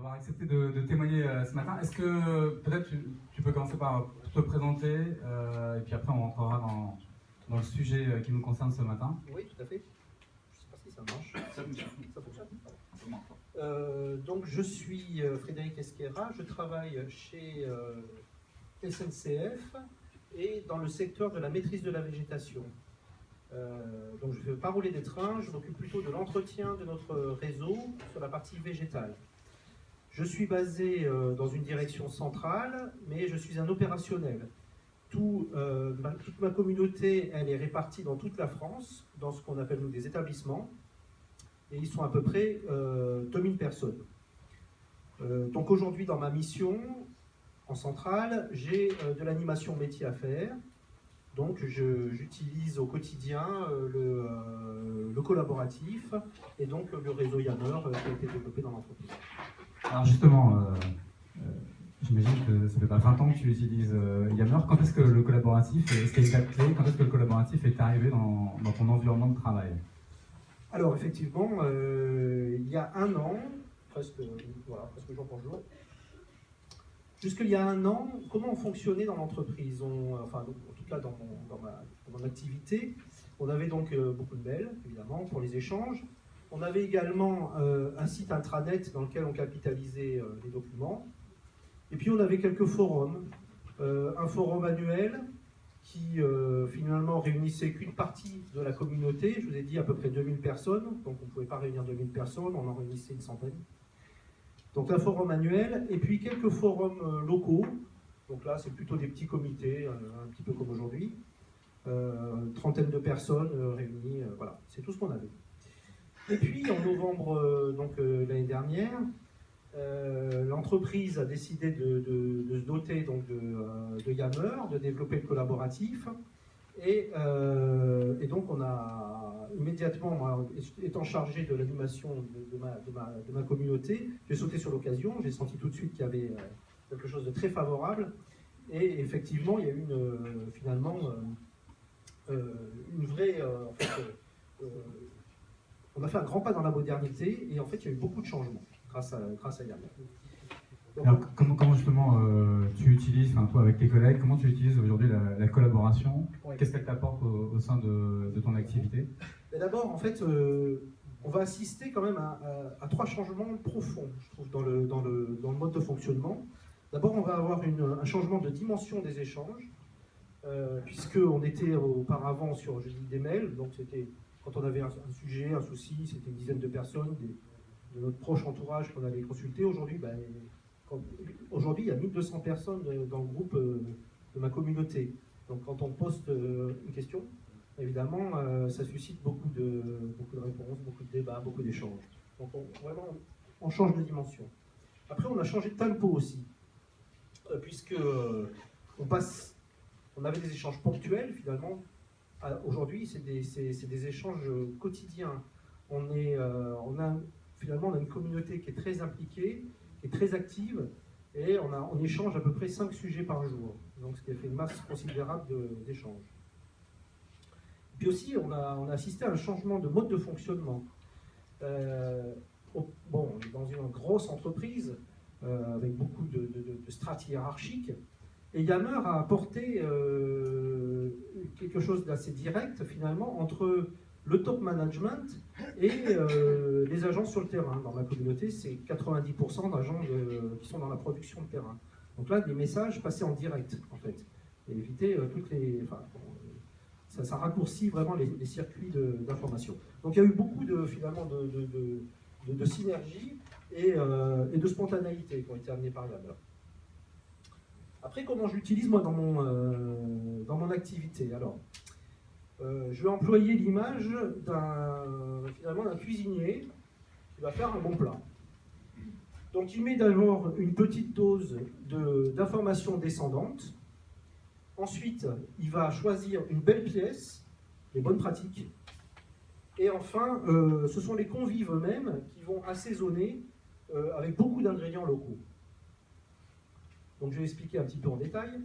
d'avoir accepté de témoigner ce matin. Est-ce que peut-être tu peux commencer par te présenter et puis après on rentrera dans le sujet qui nous concerne ce matin. Oui, tout à fait. Je ne sais pas si ça marche. Ça fonctionne. Ça fonctionne. Donc je suis Frédéric Esquerra, je travaille chez SNCF et dans le secteur de la maîtrise de la végétation. Donc je ne vais pas rouler des trains, je m'occupe plutôt de l'entretien de notre réseau sur la partie végétale. Je suis basé dans une direction centrale, mais je suis un opérationnel. Toute ma communauté, elle est répartie dans toute la France, dans ce qu'on appelle nous des établissements, et ils sont à peu près 2000 personnes. Donc aujourd'hui, dans ma mission, en centrale, j'ai de l'animation métier à faire. Donc j'utilise au quotidien le collaboratif et donc le réseau Yammer qui a été développé dans l'entreprise. Alors justement, j'imagine que ça fait pas 20 ans que tu utilises Yammer. Quand est-ce que le collaboratif, est-ce qu'il y a une date clé, quand est-ce que le collaboratif est arrivé dans ton environnement de travail? Alors effectivement, il y a un an, presque jour pour jour, jusqu'il y a un an, comment on fonctionnait dans l'entreprise? Enfin, en tout cas dans mon activité, on avait donc beaucoup de mails, évidemment, pour les échanges. On avait également un site intranet dans lequel on capitalisait les documents. Et puis on avait quelques forums. Un forum annuel qui finalement réunissait qu'une partie de la communauté. Je vous ai dit à peu près 2000 personnes, donc on ne pouvait pas réunir 2000 personnes, on en réunissait une centaine. Donc un forum annuel, et puis quelques forums locaux. Donc là, c'est plutôt des petits comités, un petit peu comme aujourd'hui. Trentaine de personnes réunies, voilà, c'est tout ce qu'on avait. Et puis en novembre l'année dernière, l'entreprise a décidé de se doter donc, de Yammer, de développer le collaboratif. Et donc on a immédiatement, moi, étant chargé de l'animation de ma communauté, j'ai sauté sur l'occasion, j'ai senti tout de suite qu'il y avait quelque chose de très favorable. Et effectivement, il y a eu finalement une vraie... on a fait un grand pas dans la modernité et en fait il y a eu beaucoup de changements grâce à Yammer. Alors, comment justement tu utilises, toi avec tes collègues, comment tu utilises aujourd'hui la collaboration? Oui. Qu'est-ce qu'elle t'apporte au sein de ton activité? D'abord, en fait, on va assister quand même à trois changements profonds, je trouve, dans le mode de fonctionnement. D'abord, on va avoir un changement de dimension des échanges, puisqu'on était auparavant sur des mails, donc c'était quand on avait un sujet, un souci, c'était une dizaine de personnes, de notre proche entourage qu'on allait consulter. Aujourd'hui, il y a 1200 personnes dans le groupe de ma communauté. Donc quand on poste une question, évidemment, ça suscite beaucoup de réponses, beaucoup de débats, beaucoup d'échanges. Donc on change de dimension. Après, on a changé de tempo aussi, puisque on avait des échanges ponctuels finalement. Aujourd'hui, c'est des échanges quotidiens. Finalement, on a une communauté qui est très impliquée, qui est très active, et on échange à peu près 5 sujets par jour. Donc, ce qui a fait une masse considérable d'échanges. Puis aussi, on a assisté à un changement de mode de fonctionnement. On est dans une grosse entreprise, avec beaucoup de strates hiérarchiques, et Yammer a apporté quelque chose d'assez direct, finalement, entre le top management et les agents sur le terrain. Dans ma communauté, c'est 90% d'agents qui sont dans la production de terrain. Donc là, les messages passaient en direct, en fait. Et éviter ça raccourcit vraiment les circuits d'information. Donc il y a eu beaucoup de synergie et de spontanéité qui ont été amenées par Yammer. Après, comment je l'utilise moi dans mon activité? Alors, je vais employer l'image d'un cuisinier qui va faire un bon plat. Donc il met d'abord une petite dose d'informations descendantes. Ensuite, il va choisir une belle pièce, les bonnes pratiques. Et enfin, ce sont les convives eux-mêmes qui vont assaisonner avec beaucoup d'ingrédients locaux. Donc je vais expliquer un petit peu en détail.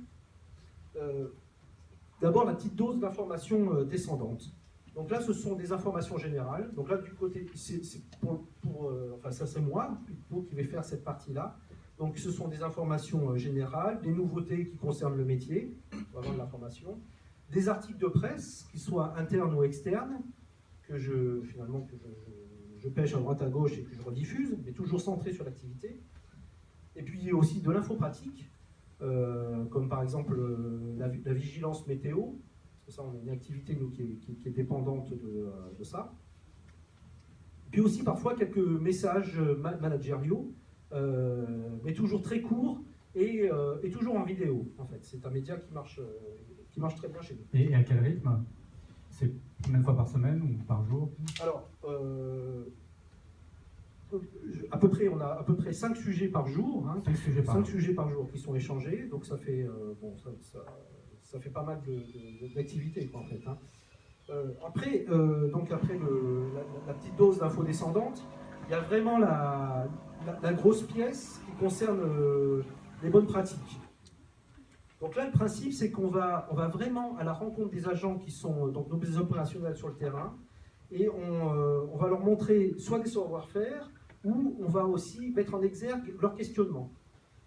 D'abord, la petite dose d'informations descendantes. Donc là, ce sont des informations générales. Donc là, du côté, ça c'est moi, vous qui vais faire cette partie-là. Donc ce sont des informations générales, des nouveautés qui concernent le métier, vraiment de l'information, des articles de presse, qu'ils soient internes ou externes, que je pêche à droite à gauche et que je rediffuse, mais toujours centré sur l'activité. Et puis aussi de l'info pratique, comme par exemple la vigilance météo, parce que ça, on a une activité nous, qui est dépendante de ça. Puis aussi parfois quelques messages managériaux, mais toujours très courts et toujours en vidéo, en fait. C'est un média qui marche très bien chez nous. Et à quel rythme? C'est combien de fois par semaine ou par jour? Alors, on a à peu près 5 sujets par jour, 5 sujets par jour qui sont échangés, donc ça fait, ça fait pas mal d'activités en fait. Après la petite dose d'infos descendante, il y a vraiment la grosse pièce qui concerne les bonnes pratiques. Donc là, le principe, c'est qu'on va vraiment à la rencontre des agents qui sont donc nos opérationnels sur le terrain, et on va leur montrer soit des savoir-faire, ou on va aussi mettre en exergue leur questionnement.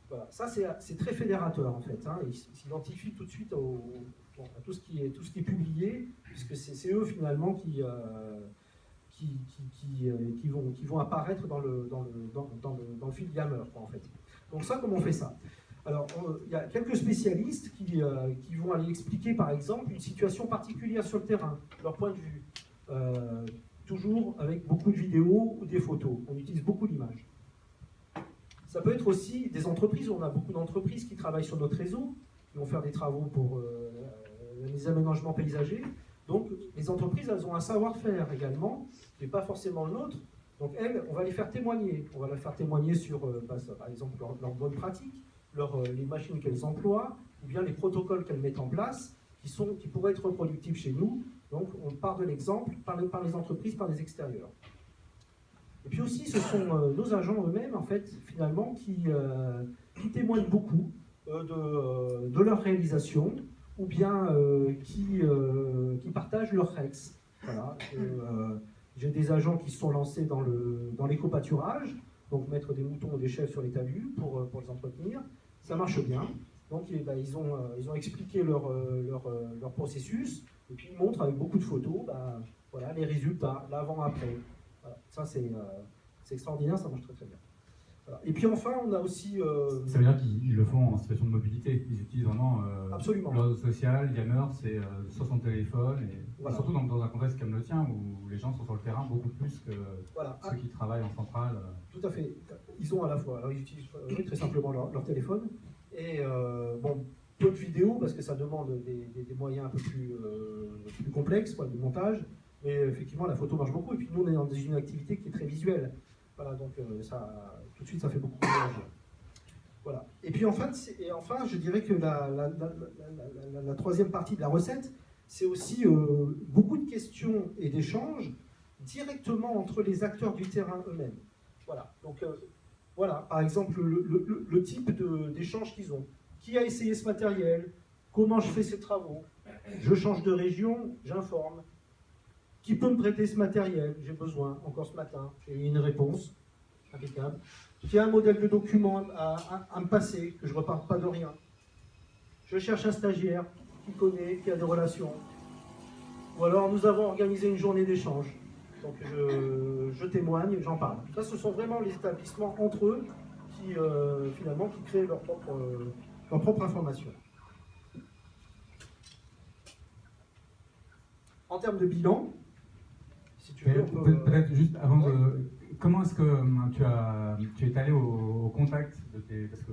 Voilà. Ça, c'est très fédérateur en fait. Ils s'identifient tout de suite à tout ce qui est publié, puisque c'est eux finalement qui vont apparaître dans le fil Yammer, en fait. Donc ça, comment on fait ça? Alors, il y a quelques spécialistes qui vont aller expliquer, par exemple, une situation particulière sur le terrain, leur point de vue. Toujours avec beaucoup de vidéos ou des photos. On utilise beaucoup d'images. Ça peut être aussi des entreprises. On a beaucoup d'entreprises qui travaillent sur notre réseau, qui vont faire des travaux pour les aménagements paysagers. Donc, les entreprises, elles ont un savoir-faire également, qui n'est pas forcément le nôtre. Donc, elles, on va les faire témoigner. On va les faire témoigner sur, par exemple, leurs bonnes pratiques, les machines qu'elles emploient, ou bien les protocoles qu'elles mettent en place, qui pourraient être reproductifs chez nous. Donc, on part de l'exemple par les entreprises, par les extérieurs. Et puis aussi, ce sont nos agents eux-mêmes, en fait, finalement, qui témoignent beaucoup de leur réalisation, ou bien qui partagent leurs rex. Voilà. J'ai des agents qui se sont lancés dans l'éco-pâturage, donc mettre des moutons ou des chèvres sur les talus pour les entretenir. Ça marche bien. Donc ils ont expliqué leur processus, et puis ils montrent avec beaucoup de photos voilà, les résultats, l'avant-après. Voilà. Ça c'est extraordinaire, ça marche très très bien. Voilà. Et puis enfin, on a aussi... Ça veut dire qu'ils le font en situation de mobilité, ils utilisent vraiment absolument. Le réseau social, Yammer, c'est sur son téléphone, et Voilà. surtout dans un contexte comme le tien, où les gens sont sur le terrain beaucoup plus que voilà. ceux qui travaillent en centrale. Tout à fait. Ils ont à la fois, alors ils utilisent très simplement leur téléphone, et peu de vidéos, parce que ça demande des moyens un peu plus complexes, de montage, mais effectivement la photo marche beaucoup, et puis nous on est dans une activité qui est très visuelle. Voilà, donc tout de suite ça fait beaucoup réagir. Voilà. Et puis enfin, je dirais que la troisième partie de la recette, c'est aussi beaucoup de questions et d'échanges directement entre les acteurs du terrain eux-mêmes. Voilà. Donc voilà, par exemple, le type d'échange qu'ils ont. Qui a essayé ce matériel? Comment je fais ces travaux? Je change de région, j'informe. Qui peut me prêter ce matériel? J'ai besoin, encore ce matin. J'ai eu une réponse, impeccable. Qui a un modèle de document à me passer, que je ne reparte pas de rien. Je cherche un stagiaire qui connaît, qui a des relations. Ou alors nous avons organisé une journée d'échange. Donc je témoigne, j'en parle. Ça, ce sont vraiment les établissements entre eux qui, finalement, qui créent leur propre information. En termes de bilan, si tu veux, peut-être juste avant de... Comment est-ce que tu es allé au contact parce que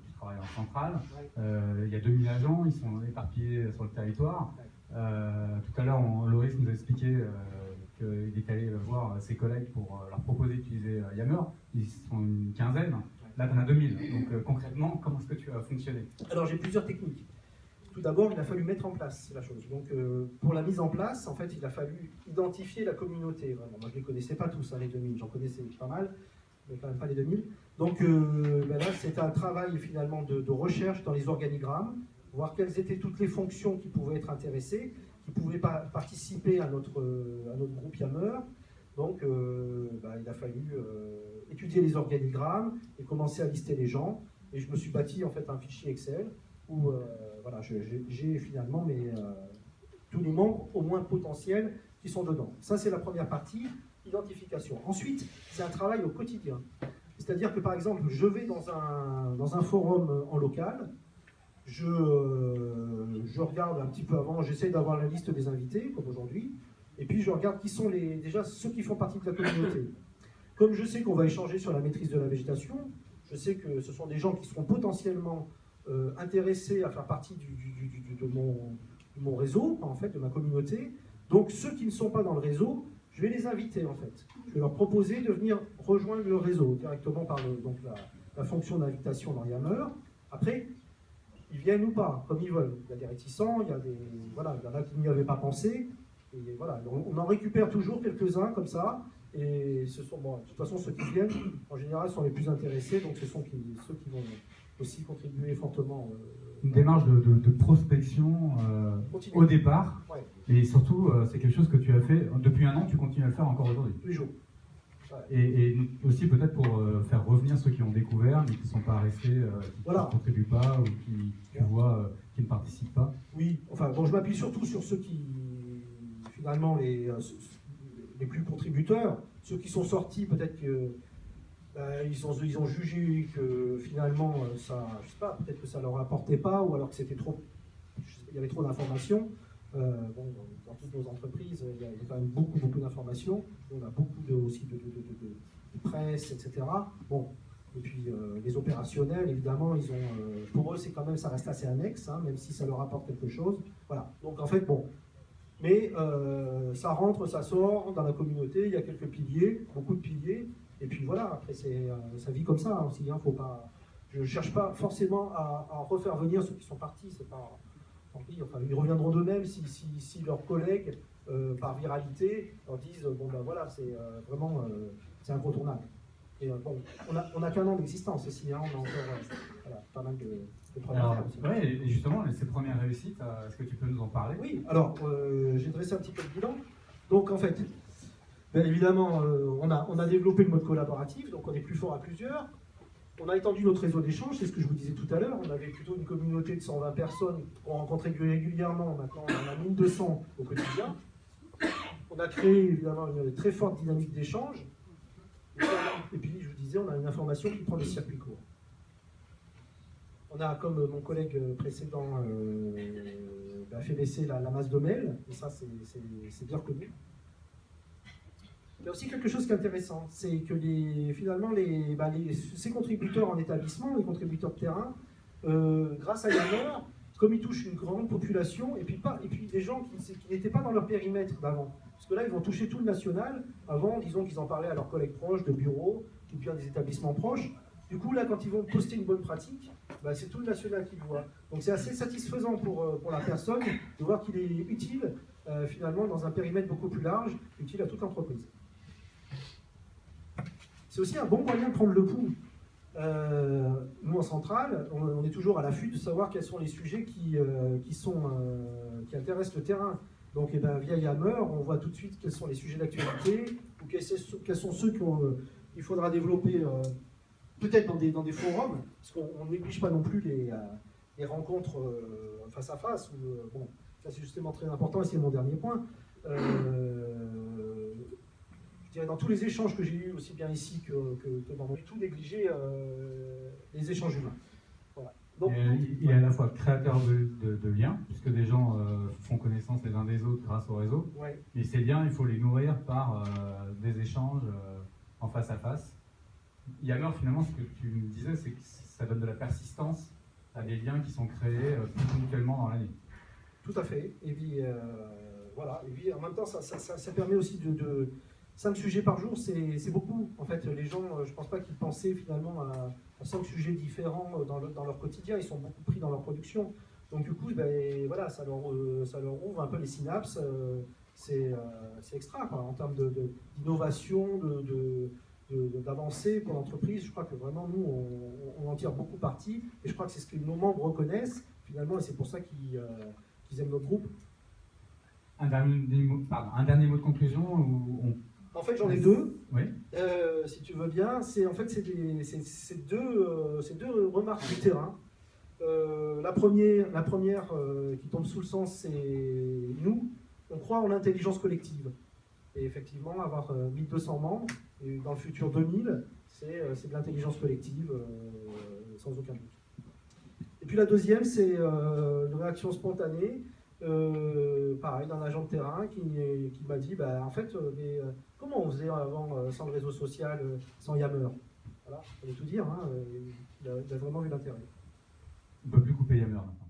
tu travailles en centrale, il y a 2000 agents, ils sont éparpillés sur le territoire. Tout à l'heure, Loris nous a expliqué qu'il est allé voir ses collègues pour leur proposer d'utiliser Yammer. Ils sont une quinzaine, là tu en as 2000. Donc concrètement, comment est-ce que tu as fonctionné? Alors j'ai plusieurs techniques. Tout d'abord, il a fallu mettre en place la chose. Donc, pour la mise en place, en fait, il a fallu identifier la communauté. Vraiment. Moi, je ne les connaissais pas tous, les 2000. J'en connaissais pas mal, mais quand même pas les 2000. Donc, là, c'est un travail finalement de recherche dans les organigrammes, voir quelles étaient toutes les fonctions qui pouvaient être intéressées, qui pouvaient participer à notre groupe Yammer. Donc, il a fallu étudier les organigrammes et commencer à lister les gens. Et je me suis bâti en fait un fichier Excel où voilà, j'ai finalement tous les membres au moins potentiels qui sont dedans. Ça, c'est la première partie, identification. Ensuite, c'est un travail au quotidien. C'est-à-dire que par exemple, je vais dans un forum en local, je regarde un petit peu avant, j'essaie d'avoir la liste des invités, comme aujourd'hui, et puis je regarde qui sont déjà ceux qui font partie de la communauté. Comme je sais qu'on va échanger sur la maîtrise de la végétation, je sais que ce sont des gens qui seront potentiellement intéressés à faire partie de mon réseau, en fait, de ma communauté. Donc ceux qui ne sont pas dans le réseau, je vais les inviter en fait. Je vais leur proposer de venir rejoindre le réseau directement par la fonction d'invitation dans Yammer. Après, ils viennent ou pas, comme ils veulent. Il y a des réticents, il y en a qui n'y avaient pas pensé. Et voilà, on en récupère toujours quelques-uns comme ça. Et ce sont, bon, de toute façon, ceux qui viennent, en général, sont les plus intéressés. Donc ce sont ceux qui vont aussi contribuer fortement. Une démarche de prospection au départ. Ouais. Et surtout, c'est quelque chose que tu as fait depuis un an, tu continues à le faire encore aujourd'hui. Tous les jours. Ouais. Et aussi peut-être pour faire revenir ceux qui ont découvert mais qui ne sont pas restés, qui ne contribuent pas ou qui ne participent pas. Oui, enfin bon, je m'appuie surtout sur ceux qui, finalement, les plus contributeurs, ceux qui sont sortis, peut-être que ils ont jugé que finalement ça, je sais pas, peut-être que ça leur apportait pas, ou alors que c'était trop, il y avait trop d'informations. Bon, dans toutes nos entreprises, il y a quand même beaucoup d'informations. On a beaucoup aussi de presse, etc. Bon, et puis les opérationnels, évidemment, ils ont, pour eux, c'est quand même, ça reste assez annexe, hein, même si ça leur apporte quelque chose. Voilà. Donc en fait, bon, mais ça rentre, ça sort dans la communauté. Il y a quelques piliers, beaucoup de piliers. Et puis voilà, après, ça vit comme ça aussi. Hein, faut pas, je ne cherche pas forcément à refaire venir ceux qui sont partis. C'est pas, tant pis, enfin, ils reviendront d'eux-mêmes si leurs collègues, par viralité, leur disent bon ben voilà, c'est vraiment c'est incontournable. Et bon, on a qu'un an d'existence aussi, hein, on a encore voilà, pas mal de problèmes. Alors, ouais, et justement, ces premières réussites, est-ce que tu peux nous en parler? Oui, alors j'ai dressé un petit peu le bilan. Donc en fait, bien évidemment, on a développé le mode collaboratif, donc on est plus fort à plusieurs. On a étendu notre réseau d'échange, c'est ce que je vous disais tout à l'heure. On avait plutôt une communauté de 120 personnes qu'on rencontrait régulièrement. Maintenant, on en a 1200 au quotidien. On a créé évidemment une très forte dynamique d'échange. Et puis, je vous disais, on a une information qui prend le circuit court. On a, comme mon collègue précédent a fait baisser la masse de mails, et ça, c'est bien connu. Il y a aussi quelque chose qui est intéressant, c'est que finalement, ces contributeurs en établissement, les contributeurs de terrain, grâce à Yammer, comme ils touchent une grande population, et puis des gens qui n'étaient pas dans leur périmètre d'avant. Parce que là, ils vont toucher tout le national. Avant, disons qu'ils en parlaient à leurs collègues proches, de bureaux, ou bien des établissements proches. Du coup, là, quand ils vont poster une bonne pratique, c'est tout le national qui le voit. Donc c'est assez satisfaisant pour la personne de voir qu'il est utile, finalement, dans un périmètre beaucoup plus large, utile à toute l'entreprise. C'est aussi un bon moyen de prendre le pouls. Nous, en centrale, on est toujours à l'affût de savoir quels sont les sujets qui intéressent le terrain. Donc, via Yammer, on voit tout de suite quels sont les sujets d'actualité, ou quels sont ceux qu'il faudra développer peut-être dans des forums, parce qu'on ne néglige pas non plus les rencontres face à face. Bon, ça, c'est justement très important, et c'est mon dernier point. Dans tous les échanges que j'ai eus, aussi bien ici que dans tout négliger les échanges humains. Voilà. Donc, il est à la fois créateur de liens, puisque des gens font connaissance les uns des autres grâce au réseau. Ouais. Et ces liens, il faut les nourrir par des échanges en face à face. Yammer, finalement, ce que tu me disais, c'est que ça donne de la persistance à des liens qui sont créés plus ponctuellement dans l'année. Tout à fait. Et puis, voilà. Et puis, en même temps, ça permet aussi de 5 sujets par jour, c'est beaucoup. En fait, les gens, je ne pense pas qu'ils pensaient finalement à 5 sujets différents dans leur quotidien. Ils sont beaucoup pris dans leur production. Donc du coup, voilà, ça leur ouvre un peu les synapses. C'est extra, quoi, en termes d'innovation, d'avancée pour l'entreprise. Je crois que vraiment, nous, on en tire beaucoup parti. Et je crois que c'est ce que nos membres reconnaissent, finalement, et c'est pour ça qu'ils aiment notre groupe. Un dernier mot de conclusion En fait, j'en ai deux, Oui. si tu veux bien. En fait, c'est deux remarques du terrain. La première qui tombe sous le sens, c'est nous, on croit en l'intelligence collective. Et effectivement, avoir 1200 membres, et dans le futur 2000, c'est de l'intelligence collective, sans aucun doute. Et puis la deuxième, c'est une réaction spontanée, pareil, d'un agent de terrain qui m'a dit, bah, en fait, comment on faisait avant sans le réseau social, sans Yammer? Voilà, il fallait tout dire, hein, il a vraiment vu l'intérêt. On ne peut plus couper Yammer maintenant.